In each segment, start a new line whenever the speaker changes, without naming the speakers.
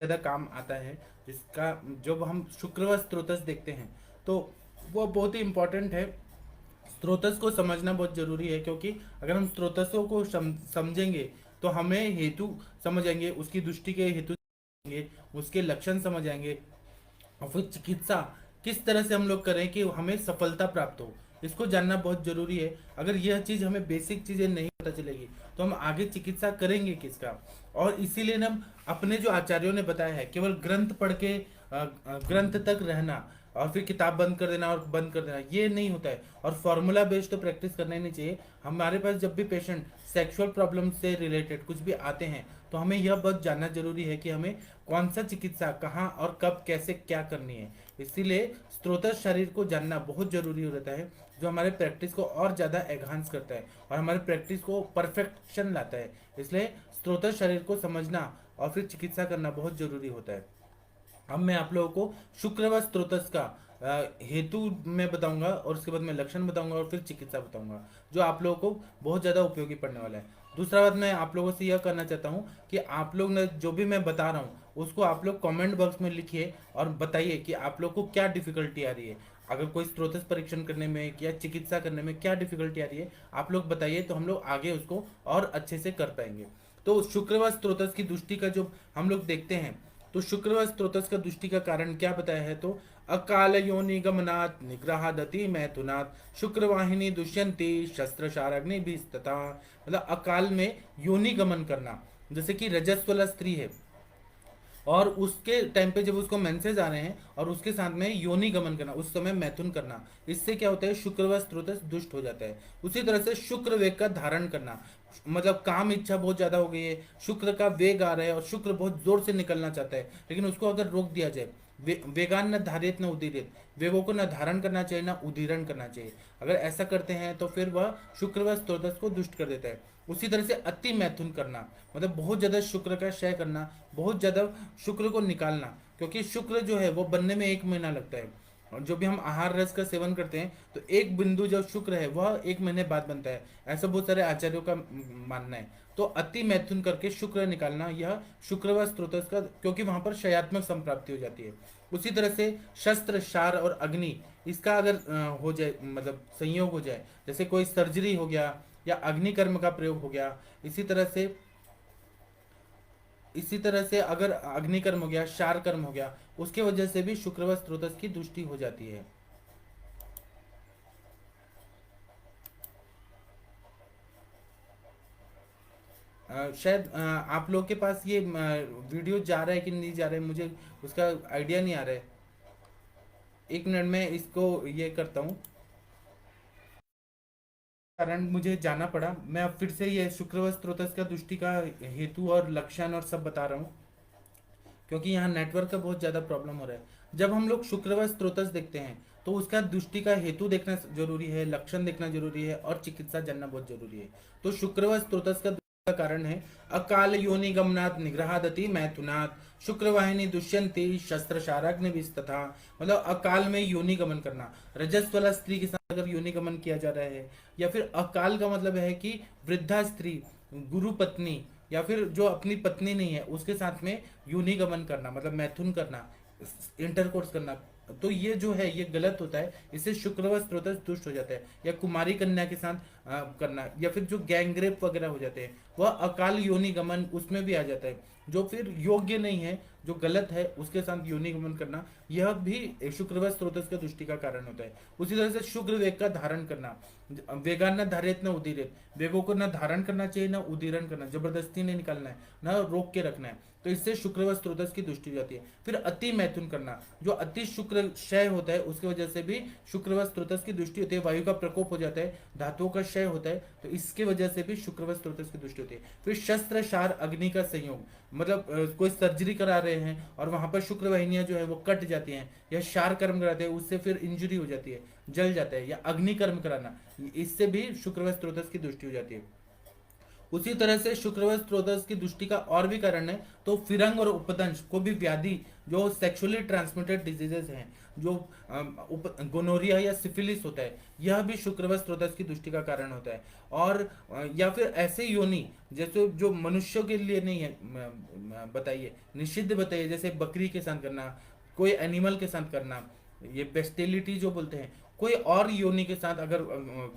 ज़्यादा काम आता है, जिसका जब हम शुक्र व स्त्रोतस देखते हैं तो वो बहुत ही इम्पोर्टेंट है। स्रोतस को समझना बहुत जरूरी है, क्योंकि अगर हम स्रोतसों को समझेंगे तो हमें हेतु समझ आएंगे, उसकी दृष्टि के हेतु समझेंगे, उसके लक्षण समझ आएंगे, और फिर चिकित्सा किस तरह से हम लोग करें कि हमें सफलता प्राप्त हो, इसको जानना बहुत जरूरी है। अगर यह चीज हमें बेसिक चीजें नहीं पता चलेगी तो हम आगे चिकित्सा करेंगे किसका। और इसीलिए ना अपने जो आचार्यों ने बताया है, केवल ग्रंथ पढ़ के ग्रंथ तक रहना और फिर किताब बंद कर देना और बंद कर देना, ये नहीं होता है। और फॉर्मूला बेस्ड तो प्रैक्टिस करना ही नहीं चाहिए। हमारे पास जब भी पेशेंट सेक्सुअल प्रॉब्लम से रिलेटेड कुछ भी आते हैं तो हमें यह बहुत जानना जरूरी है कि हमें कौन सा चिकित्सा कहाँ और कब कैसे क्या करनी है। इसीलिए स्त्रोतस शरीर को जानना बहुत जरूरी हो रहता है, जो हमारे प्रैक्टिस को और ज़्यादा एनहांस करता है और हमारे प्रैक्टिस को परफेक्शन लाता है। इसलिए स्त्रोतस शरीर को समझना और फिर चिकित्सा करना बहुत जरूरी होता है। अब मैं आप लोगों को शुक्र व स्त्रोतस का हेतु मैं बताऊंगा, और उसके बाद मैं लक्षण बताऊंगा और फिर चिकित्सा बताऊंगा, जो आप लोगों को बहुत ज़्यादा उपयोगी पड़ने वाला है। दूसरा बात मैं आप लोगों से यह करना चाहता हूँ कि आप लोग ने जो भी मैं बता रहा हूँ उसको आप लोग कमेंट बॉक्स में लिखिए और बताइए कि आप लोग को क्या डिफिकल्टी आ रही है। अगर कोई स्त्रोतस परीक्षण करने में या चिकित्सा करने में क्या डिफिकल्टी आ रही है आप लोग बताइए, तो हम लोग आगे उसको और अच्छे से कर पाएंगे। तो शुक्र व स्त्रोतस की दृष्टि का जो हम लोग देखते हैं, तो शुक्र व स्त्रोतस का दृष्टि का कारण क्या बताया है, तो अकाल योनि गमनात् निग्रहादति मैथुनात् शुक्रवाहिनी दुष्यंती शस्त्र शाराग्नि भी तथा, मतलब अकाल में योनि गमन करना, जैसे कि रजस्वला स्त्री है और उसके टाइम पे जब उसको मेंसेज आ रहे हैं और उसके साथ में योनि गमन करना, उस समय मैथुन करना, इससे क्या होता है शुक्र व स्त्रोतस दुष्ट हो जाता है। उसी तरह से शुक्र वेग का धारण करना, मतलब काम इच्छा बहुत ज्यादा हो गई है, शुक्र का वेग आ रहा है और शुक्र बहुत जोर से निकलना चाहता है, लेकिन उसको अगर रोक दिया जाए, वेगान न धारित न उदीरित, वेगों को न धारण करना चाहिए न उदीरण करना चाहिए, अगर ऐसा करते हैं तो फिर वह शुक्र व स्त्रोतस को दुष्ट कर देता है। उसी तरह से अति मैथुन करना, मतलब बहुत ज्यादा शुक्र का क्षय करना, बहुत ज्यादा शुक्र को निकालना, क्योंकि शुक्र जो है वो बनने में 1 महीना लगता है। और जो भी हम आहार रस का सेवन करते हैं तो एक बिंदु जो शुक्र है वह 1 महीने बाद बनता है, ऐसा बहुत सारे आचार्यों का मानना है। तो अति मैथुन करके शुक्र निकालना यह शुक्र व स्त्रोतस का, क्योंकि वहां पर शयात्मक संप्राप्ति हो जाती है। उसी तरह से शस्त्र शार और अग्नि, इसका अगर हो जाए, मतलब संयोग हो जाए, जैसे कोई सर्जरी हो गया या अग्निकर्म का प्रयोग हो गया, इसी तरह से अगर अग्निकर्म हो गया, शार कर्म हो गया, उसके वजह से भी शुक्र व स्त्रोतस की दृष्टि हो जाती है। शायद आप लोग के पास ये वीडियो जा रहा है कि नहीं जा रहा है, मुझे उसका आइडिया नहीं आ रहा है। 1 मिनट में इसको ये करता हूँ, कारण मुझे जाना पड़ा। मैं अब फिर से ये शुक्र व स्त्रोतस का दृष्टि का हेतु और लक्षण और सब बता रहा हूँ, क्योंकि यहाँ नेटवर्क का बहुत ज़्यादा प्रॉब्लम हो रहा है। जब हम लोग शुक्र व स्त्रोतस देखते हैं तो उसका दृष्टि का हेतु देखना जरूरी है, लक्षण देखना जरूरी है और चिकित्सा जानना बहुत जरूरी है। तो शुक्र व स्त्रोतस का कारण है अकाल योनि गमनात् निग्रहादति मैथुनात् शुक्रवाहिनी दुष्यंती शस्त्र शाराग्नि तथा, मतलब अकाल में योनि गमन करना, रजस्वला स्त्री के साथ अगर योनि गमन किया जा रहा है, या फिर अकाल का मतलब है कि वृद्धा स्त्री, गुरु पत्नी, या फिर जो अपनी पत्नी नहीं है उसके साथ में योनि गमन करना, मतलब मैथुन करना, इंटरकोर्स करना, तो ये जो है ये गलत होता है। इससे शुक्र व स्त्रोतस दुष्ट हो जाता है। या कुमारी कन्या के साथ करना, या फिर जो गैंगरेप वगैरह हो जाते हैं वह अकाल योनि गमन उसमें भी आ जाता है, जो फिर योग्य नहीं है, जो गलत है, उसके साथ योनि गमन करना, यह भी शुक्र व स्त्रोतस का दृष्टि का कारण होता है। उसी तरह से शुक्र वेग का धारण करना, वेगान न धारित न उदीरित, वेगों को न धारण करना चाहिए न उदीरण करना, जबरदस्ती नहीं निकालना है न रोक के रखना है, तो इससे शुक्र व स्त्रोतस की दृष्टि हो जाती है। फिर अति मैथुन करना, जो अति शुक्र क्षय होता है उसकी वजह से भी शुक्र व स्त्रोतस की दृष्टि होती है। वायु का प्रकोप हो जाता है, धातुओं का क्षय होता है, तो इसके वजह से भी शुक्र व स्त्रोतस की दृष्टि होती है। फिर शस्त्र शार अग्नि का संयोग, मतलब कोई सर्जरी करा रहे हैं और वहां पर शुक्र वाहिनियां जो है वो कट जाती हैं, या शार कर्म कराते हैं उससे फिर इंजरी हो जाती है, जल जाता है, या अग्नि कर्म कराना, इससे भी शुक्र व स्त्रोतस की दृष्टि हो जाती है। उसी तरह से शुक्रवत स्त्रोतस की दृष्टि का और भी कारण है, तो फिरंग और उपदंश को भी व्याधि जो सेक्सुअली ट्रांसमिटेड डिजीजेस हैं, जो गोनोरिया या सिफिलिस होता है, यह भी शुक्रवत स्त्रोतस की दृष्टि का कारण होता है। और या फिर ऐसे योनि जैसे जो मनुष्यों के लिए नहीं है, बताइए निषिद्ध बताइए, जैसे बकरी के साथ करना, कोई एनिमल के साथ करना, ये बेस्टिलिटी जो बोलते हैं, कोई और योनि के साथ अगर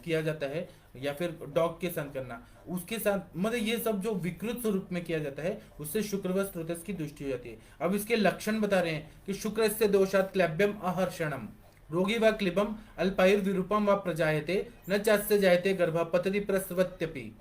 किया जाता है, या फिर डॉग के साथ करना, उसके साथ मतलब ये सब जो विकृत स्वरूप में किया जाता है, उससे शुक्रवत स्त्रोतस की दृष्टि हो जाती है। अब इसके लक्षण बता रहे हैं कि शुक्र से दोषात क्लैब्यम अहर्षणम रोगी व क्लिबम अल्पायुर्विरूपम व प्रजायते न चास्य जायते गर्भ पतति प्रसवत्यपि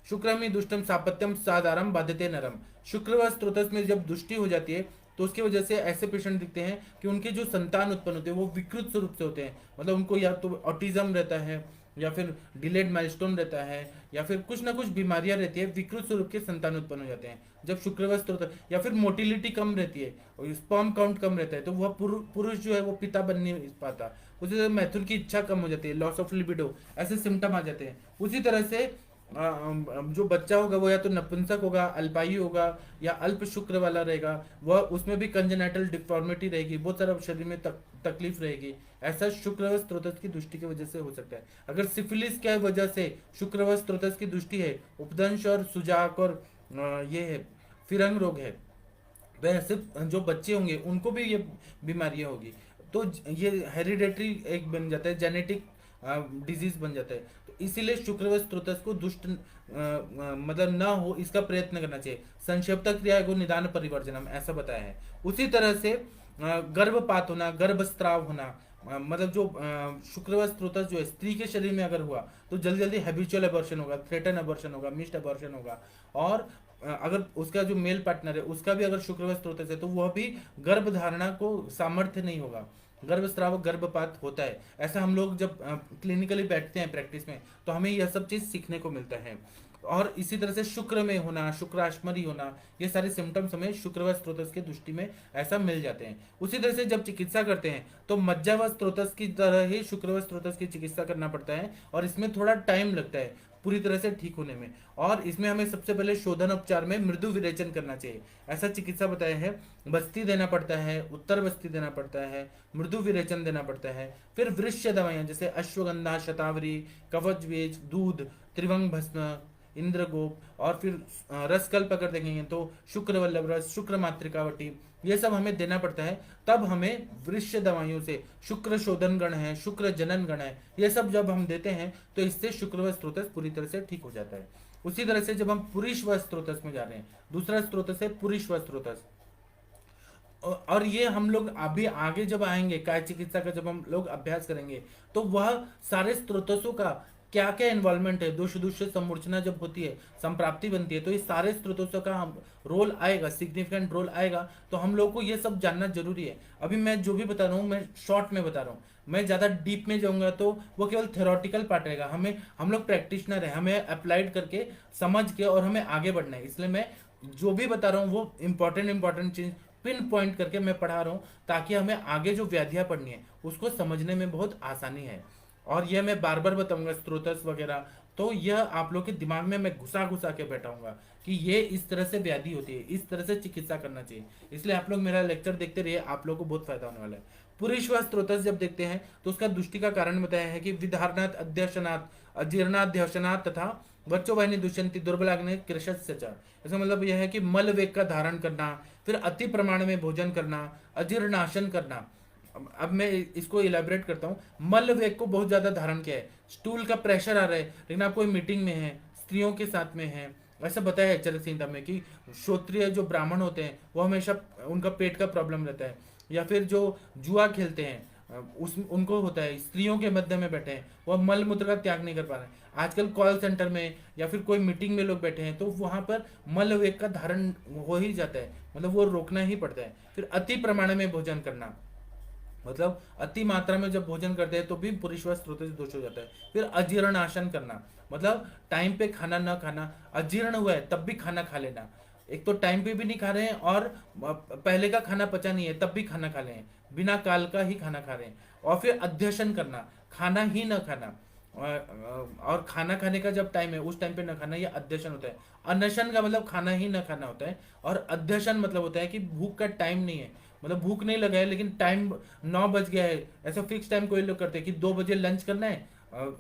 शुक्रम ही दुष्टम सापत्यम साधारम बाध्यते नरम। शुक्र व स्त्रोतस में जब दुष्टि हो जाती है तो उसकी वजह से ऐसे पेशेंट दिखते हैं कि उनके जो संतान उत्पन्न होते हैं वो विकृत स्वरूप से होते हैं, मतलब उनको या तो ऑटिज्म रहता है, या फिर डिलेड माइलस्टोन रहता है, या फिर कुछ ना कुछ बीमारियां रहती है, विकृत स्वरूप के संतान उत्पन्न हो जाते हैं जब शुक्रवत होता है। या फिर मोटिलिटी कम रहती है और स्पर्म काउंट कम रहता है, तो वह पुरुष जो है वो पिता बन नहीं पाता। उसी तरह मैथुन की इच्छा कम हो जाती है, लॉस ऑफ लिबिडो, ऐसे सिम्टम आ जाते हैं। उसी तरह से जो बच्चा होगा वो या तो नपुंसक होगा, अल्पायु होगा, या अल्प शुक्र वाला रहेगा, वह उसमें भी कंजेनाइटल डिफॉर्मिटी रहेगी, बहुत सारा शरीर में तकलीफ रहेगी। ऐसा शुक्रवत स्त्रोतस की दृष्टि की वजह से हो सकता है। अगर सिफिलिस की वजह से शुक्रवत स्त्रोतस की दृष्टि है, उपदंश और सुजाक और ये है फिरंग रोग है, वैसे जो बच्चे होंगे उनको भी ये बीमारियां होगी, तो ये हेरिडेटरी एक बन जाता है, जेनेटिक डिजीज बन जाता है। तो इसीलिए शुक्रवत स्त्रोतस को दुष्ट मतलब ना हो इसका प्रयत्न करना चाहिए। संक्षिप्त क्रिया को निदान परिवर्जनम ऐसा बताया है। उसी तरह से गर्भपात होना, गर्भस्राव होना, मतलब जो शुक्रवत स्त्रोतस जो है स्त्री के शरीर में अगर हुआ तो जल्दी जल्दी हैबिचुअल अबॉर्शन होगा, थ्रेटन अबॉर्शन होगा, मिस्ड अबॉर्शन होगा। और अगर उसका जो मेल पार्टनर है उसका भी अगर शुक्रवत स्त्रोतस है तो वह भी गर्भ धारणा को सामर्थ्य नहीं होगा, गर्भस्राव गर्भपात होता है। ऐसा हम लोग जब क्लिनिकली बैठते हैं प्रैक्टिस में तो हमें यह सब चीज सीखने को मिलता है। और इसी तरह से शुक्र में होना, शुक्राश्मरी होना, ये सारे सिम्टम्स हमें शुक्रवत स्त्रोतस की दृष्टि में ऐसा मिल जाते हैं। उसी तरह से जब चिकित्सा करते हैं तो मज्जावत स्त्रोतस की तरह ही शुक्रवत स्त्रोतस की चिकित्सा करना पड़ता है, और इसमें थोड़ा टाइम लगता है पूरी तरह से ठीक होने में। और इसमें हमें सबसे पहले शोधन उपचार में मृदु विरेचन करना चाहिए, ऐसा चिकित्सा बताया है। बस्ती देना पड़ता है, उत्तर बस्ती देना पड़ता है, मृदु विरेचन देना पड़ता है। फिर वृक्ष दवाइयां जैसे अश्वगंधा, शतावरी, कवच बीज, दूध, त्रिवंग भस्म, इंद्रगोप, और फिर रसकल्प अगर देखेंगे तो शुक्रवल्लभ रस, शुक्र मातृकावटी, ये सब हमें देना पड़ता है। तब हमें वृक्ष दवाइयों से शुक्र शोधन गण है, शुक्र जनन गण है, ये सब जब हम देते हैं तो इससे शुक्रवत स्त्रोतस पूरी तरह से ठीक हो जाता है। उसी तरह से जब हम पुरुषवत स्त्रोतस में जा रहे हैं, दूसरा स्त्रोतस है पुरुषवत स्त्रोतस। और ये हम लोग अभी आगे जब आएंगे काय चिकित्सा का जब हम लोग अभ्यास करेंगे तो वह सारे स्त्रोतसों का क्या क्या इन्वॉल्वमेंट है, दोष दूष समूर्चना जब होती है, संप्राप्ति बनती है, तो ये सारे स्त्रोतों का हम रोल आएगा, सिग्निफिकेंट रोल आएगा। तो हम लोग को ये सब जानना जरूरी है। अभी मैं जो भी बता रहा हूँ मैं शॉर्ट में बता रहा हूँ, मैं ज्यादा डीप में जाऊंगा तो वो केवल थ्योरेटिकल पार्ट रहेगा। हम लोग प्रैक्टिशनर है, हमें अप्लाइड करके समझ के और हमें आगे बढ़ना है। इसलिए मैं जो भी बता रहा हूँ वो इंपॉर्टेंट चीज पिन पॉइंट करके मैं पढ़ा रहा हूँ, ताकि हमें आगे जो व्याधियां पढ़नी है उसको समझने में बहुत आसानी है। और यह मैं बार बार बताऊंगा स्त्रोतस वगैरह, तो यह आप लोग के दिमाग में मैं घुसा घुसा के बैठाऊंगा कि ये इस तरह से व्याधि होती है, इस तरह से चिकित्सा करना चाहिए। इसलिए आप लोग मेरा लेक्चर देखते रहिए, आप लोग को बहुत फायदा होने वाला है। पुरुषवत स्त्रोतस जब देखते हैं तो उसका दृष्टि का कारण बताया है कि विधारणात्, अध्यशनात्, अजीर्णाध्यशनात् तथा बच्चों वाहिनी दुष्यंती दुर्बलाग्नि कृशस्य च। इसका मतलब यह है कि मल वेग का धारण करना, फिर अति प्रमाण में भोजन करना, अजीर्णाशन करना। अब मैं इसको इलेबोरेट करता हूँ। मल वेग को बहुत ज्यादा धारण किया है, स्टूल का प्रेशर आ रहा है, लेकिन आप कोई मीटिंग में है, स्त्रियों के साथ में है, ऐसा बताया है चरक संहिता में कि क्षत्रिय जो ब्राह्मण होते हैं वो हमेशा उनका पेट का प्रॉब्लम रहता है। या फिर जो जुआ खेलते हैं उस उनको होता है, स्त्रियों के मध्य में बैठे हैं, वह मल मूत्र का त्याग नहीं कर पा रहे हैं। आजकल कॉल सेंटर में या फिर कोई मीटिंग में लोग बैठे हैं तो वहां पर मल वेग का धारण हो ही जाता है, मतलब वो रोकना ही पड़ता है। फिर अति प्रमाण में भोजन करना, मतलब अति मात्रा में जब भोजन करते हैं तो भी पुरुषवत स्त्रोत से दोष हो जाता है। फिर अजीर्णाशन करना, मतलब टाइम पे खाना न खाना, अजीर्ण हुआ है तब भी खाना खा लेना। एक तो टाइम पे भी नहीं खा रहे हैं और पहले का खाना पचा नहीं है तब भी खाना खा रहे हैं, बिना काल का ही खाना खा रहे हैं। और फिर अध्यशन करना, खाना ही न खाना, और खाना खाने का जब टाइम है उस टाइम पे न खाना, ये अध्यशन होता है। अनशन का मतलब खाना ही न खाना होता है, और अध्यशन मतलब होता है कि भूख का टाइम नहीं है, मतलब भूख नहीं लगा है लेकिन टाइम 9 बज गया है, ऐसा फिक्स टाइम कोई लोग करते हैं कि 2 बजे लंच करना है,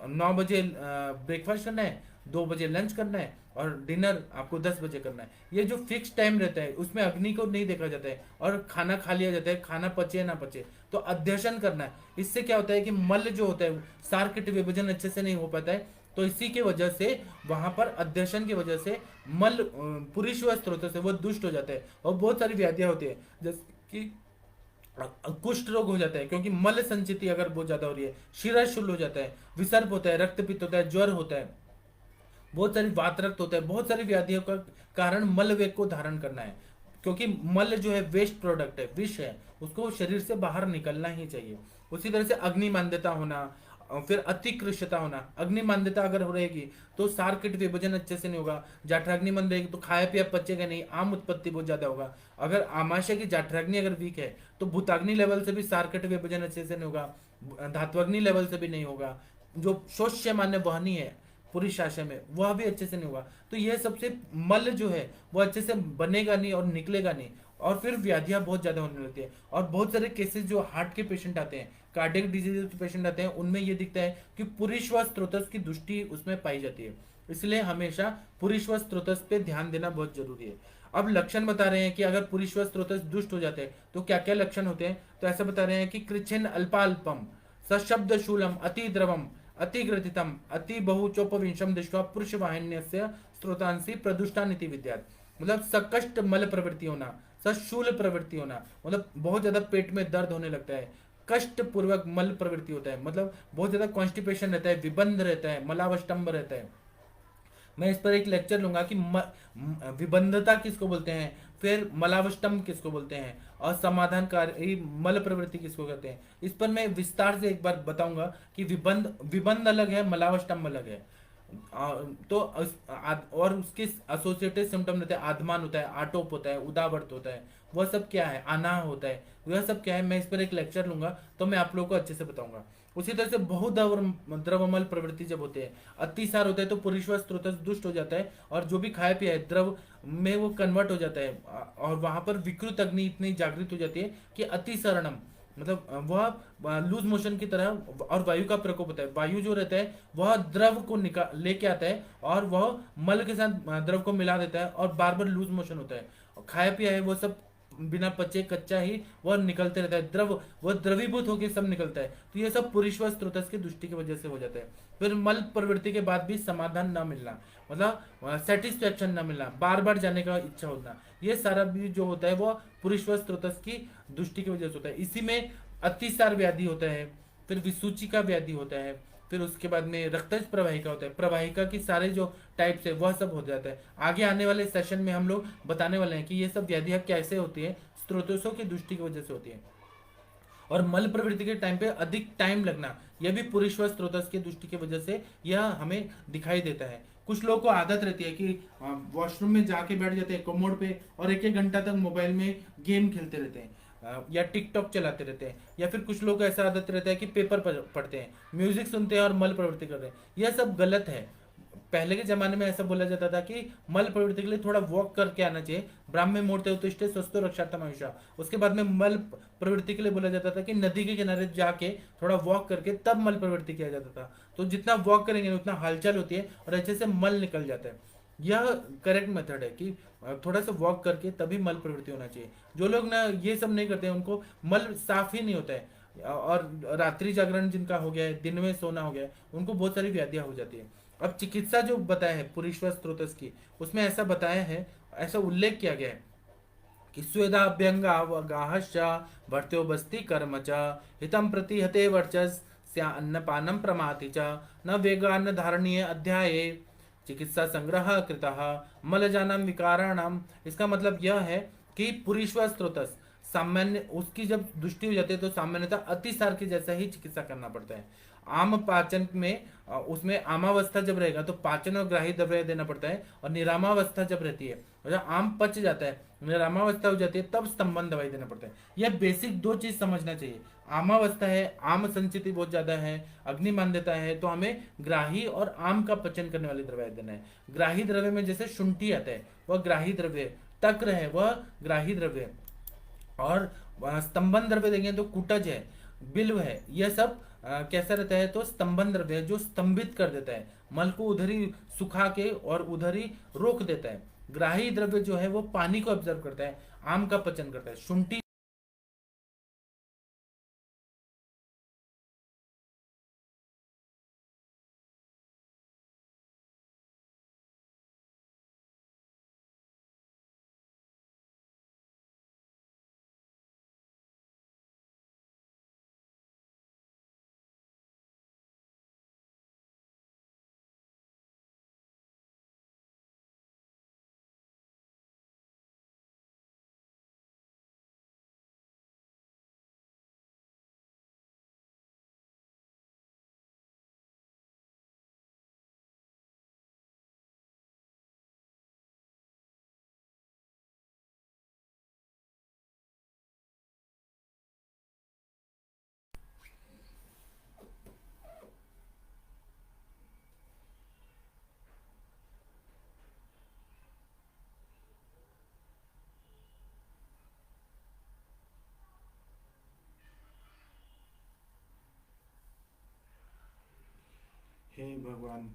9 बजे ब्रेकफास्ट करना है, 2 बजे लंच करना है, और डिनर आपको 10 बजे करना है। ये जो फिक्स टाइम रहता है उसमें अग्नि को नहीं देखा जाता है, और खाना खा लिया जाता है, खाना पचे ना पचे। तो अध्यशन करना है, इससे क्या होता है कि मल जो होता है सार कीट विभाजन अच्छे से नहीं हो पाता है, तो इसी के वजह से वहां पर अध्यशन की वजह से मल पुरुष व स्त्रोत से वो दुष्ट हो जाता है, और बहुत सारी व्याधियां होती है, जैसे कि कुष्ठ रोग हो जाता है, क्योंकि मल संचिति अगर बहुत ज्यादा हो रही है, शिरा शुल हो जाता है, विसर्प होता है, रक्तपित्त होता है, ज्वर होता है, बहुत सारी वात रक्त होता है, बहुत सारी व्याधियों का कारण मल वेग को धारण करना है, क्योंकि मल जो है वेस्ट प्रोडक्ट है, विष है, उसको शरीर से बाहर निकलना ही चाहिए। उसी तरह से अग्नि मान्यता होना, और फिर अतिकृष्टता होना। अग्नि मान्यता अगर हो रहेगी तो सार कीट विभाजन अच्छे से नहीं होगा, जाठराग्नि मंद रहेगी तो खाया पिया पचेगा नहीं, आम उत्पत्ति बहुत ज्यादा होगा। अगर आमाशय की जाठराग्नि अगर वीक है तो भूताग्नि लेवल से भी सार कीट विभाजन अच्छे से नहीं होगा, धात्वाग्नि लेवल से भी नहीं होगा, जो शोष्य मान्य वहनी है पूरी शासन में वह भी अच्छे से नहीं होगा। तो यह सबसे मल जो है वो अच्छे से बनेगा नहीं और निकलेगा नहीं, और फिर व्याधियां बहुत ज्यादा होने लगती है। और बहुत सारे केसेस जो हार्ट के पेशेंट आते हैं, कार्डियक डिजीज के पेशेंट आते हैं, उनमें यह दिखता है कि पुरुषवा स्त्रोतस की दृष्टि उसमें पाई जाती है। इसलिए हमेशा पुरुषवा स्त्रोतस पे ध्यान देना बहुत जरूरी है। अब लक्षण बता रहे हैं कि अगर पुरुषवा स्त्रोतस दुष्ट हो जाते हैं तो क्या क्या लक्षण होते हैं। तो ऐसा बता रहे हैं कि कृच्छिन अल्पाल्पम सशब्द शूलम अति द्रवम अति ग्रथितम अति बहुचोपविंशम दृष्टवा पुरुष वाहिन्यस्य स्त्रोतांसी प्रदुष्टानिति विद्यात्। मतलब सकष्ट मल प्रवृत्ति होना, सशूल प्रवृत्ति होना, मतलब बहुत ज्यादा पेट में दर्द होने लगता है, कष्ट पूर्वक मल प्रवृत्ति होता है, मतलब बहुत ज्यादा कॉन्स्टिपेशन रहता है, विबंध रहता है, मलावष्टम्भ रहता है। मैं इस पर एक लेक्चर लूंगा कि विबंधता किसको बोलते हैं, फिर मलावष्टम किसको बोलते हैं, और समाधानकारी मल प्रवृत्ति किसको कहते हैं। इस पर मैं विस्तार से एक बार बताऊंगा कि विबंध विबंध अलग है, मलावष्टम अलग है। तो और उसके एसोसिएटेड सिम्टम रहते हैं, आधमान होता है, आटोप होता है, उदावर्त होता है, वह सब क्या है, आना होता है, वह सब क्या है। मैं इस पर एक लेक्चर लूंगा तो मैं आप लोगों को अच्छे से बताऊंगा। उसी तरह से द्रवमल प्रवृत्ति जब होते हैं, अतिसार होता है तो पुरुषवा स्त्रोतस दुष्ट हो जाता है, और जो भी खाया पिया है द्रव में वो कन्वर्ट हो जाता है, और वहां पर विकृत अग्नि इतनी जागृत हो जाती है कि अतिसरणम, मतलब वह लूज मोशन की तरह, और वायु का प्रकोप होता है। वायु जो रहता है वह द्रव को निकाल लेके आता है, और वह मल के साथ द्रव को मिला देता है, और बार बार लूज मोशन होता है। और खाया पिया है वो सब बिना पचे कच्चा ही वह निकलते रहता है, द्रव वह द्रवीभूत होकर सब निकलता है। तो ये सब पुरुषवा स्त्रोतस की दृष्टि की वजह से हो जाता है। फिर मल प्रवृत्ति के बाद भी समाधान ना मिलना, मतलब सेटिस्फेक्शन ना मिलना, बार बार जाने का इच्छा होना, ये सारा भी जो होता है वो पुरुषवा स्त्रोतस की दृष्टि की वजह से होता है। इसी में अतिसार व्याधि होता है, फिर विसूचिका व्याधि होता है, फिर उसके बाद में रक्तज प्रवाहिका होता है, प्रवाहिका की सारे जो टाइप्स है वह सब हो जाता है। आगे आने वाले सेशन में हम लोग बताने वाले हैं कि ये सब व्याधियां कैसे होती है, स्त्रोतों की दृष्टि की वजह से होती है। और मल प्रवृत्ति के टाइम पे अधिक टाइम लगना, यह भी पुरुषवा स्त्रोतस की दृष्टि की वजह से यह हमें दिखाई देता है। कुछ लोगों को आदत रहती है कि वॉशरूम में जाके बैठ जाते हैं कमोड पे और एक एक घंटा तक मोबाइल में गेम खेलते रहते हैं, या टिकटॉक चलाते रहते हैं, या फिर कुछ लोग ऐसा आदत रहता है कि पेपर पढ़ते हैं, म्यूजिक सुनते हैं और मल प्रवृत्ति कर रहे हैं। यह सब गलत है। पहले के जमाने में ऐसा बोला जाता था कि मल प्रवृत्ति के लिए थोड़ा वॉक करके आना चाहिए, ब्राह्मण मुहूर्ते उत्तिष्ठे स्वस्थो रक्षार्थम आयुषा। उसके बाद में मल प्रवृत्ति के लिए बोला जाता था कि नदी के किनारे जाके थोड़ा वॉक करके तब मल प्रवृत्ति किया जाता था। तो जितना वॉक करेंगे उतना हलचल होती है और अच्छे से मल निकल जाता है। यह करेक्ट मेथड है कि थोड़ा सा वॉक करके तभी मल प्रवृत्ति होना चाहिए। जो लोग ना ये सब नहीं करते हैं उनको मल साफ ही नहीं होता है, और रात्रि जागरण जिनका हो गया है, दिन में सोना हो गया है, उनको बहुत सारी व्याधियां हो जाती है। अब चिकित्सा जो बताया है पुरुषवा स्त्रोतस की, उसमें ऐसा बताया है, ऐसा उल्लेख किया गया है कि स्वेदाभ्यंगावगाहश्च भर्त्यो बस्ति कर्म च हितं प्रति हते वर्चस् स्या अन्नपानम प्रमाति च न वेगान्न धारणीय अध्याये चिकित्सा संग्रह कृतः मलजानम विकाराणाम। इसका मतलब यह है कि पुरुषवा स्त्रोतस सामान्य उसकी जब दृष्टि हो जाती है तो सामान्यतः अतिसार के जैसा ही चिकित्सा करना पड़ता है। आम पाचन में उसमें आमावस्था जब रहेगा तो पाचन और ग्राही द्रव्य देना पड़ता है, और निरामावस्था जब रहती है मतलब आम पच जाता है निरामावस्था हो जाती है तब स्तंभन दवाई देना पड़ता है। यह बेसिक दो चीज समझना चाहिए। आमावस्था है, आम संचिति बहुत ज्यादा है, अग्नि मान्यता है, तो हमें ग्राही और आम का पचन करने वाली दवाई देना है। ग्राही द्रव्य में जैसे शुंठी आता है, वह ग्राही द्रव्य है। तक्र है, वह ग्राही द्रव्य है। और स्तंभन द्रव्य देंगे तो कुटज है, बिल्व है, यह सब कैसा रहता है, तो स्तंभन द्रव्य है जो स्तंभित कर देता है, मल को उधर ही सुखा के और उधर ही रोक देता है। ग्राही द्रव्य जो है वो पानी को ऑब्जर्व करता है, आम का पचन करता है। शुंठी हे भगवान।